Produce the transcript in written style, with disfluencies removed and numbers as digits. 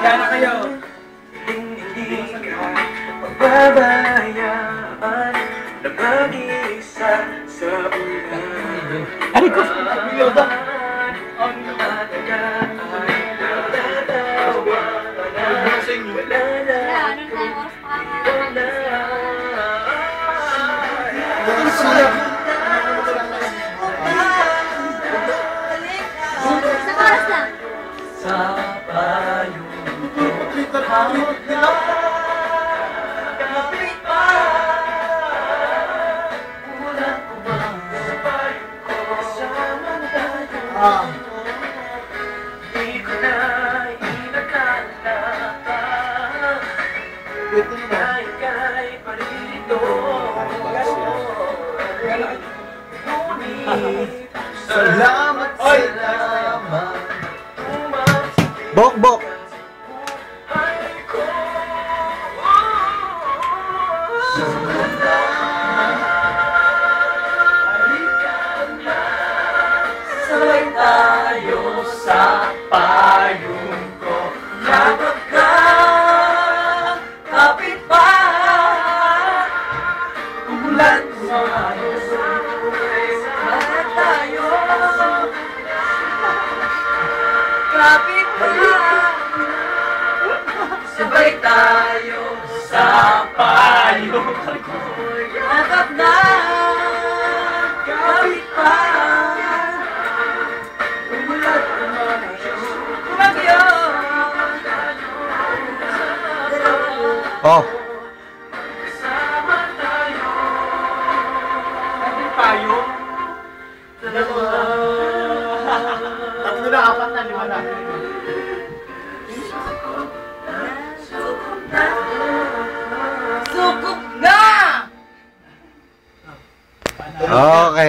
Kaya na kayo. Pagbabayaan na mag-isa sa ulan. Ay ko! Yoda! Ang matagal ay natatawa na wala na. Sa payong ko hamot na kapit pa. Ulan ko ba sa payong ko kasama tayo. Di ko na inakala pa na ika'y parito. Ngunit salamat, salamat. Bok, bok. Sabay tayo sa payong ko. Kapag na kapit pa umulan tayo. Sabay tayo kapit pa. Sabay tayo sa payong ko. Yakap na kapit pa. Umulan kumagyo. Oh. Kasama tayo. Kapit tayo. Dalawa. Tatlo na, apat na, lima na. Sukup na! Okay.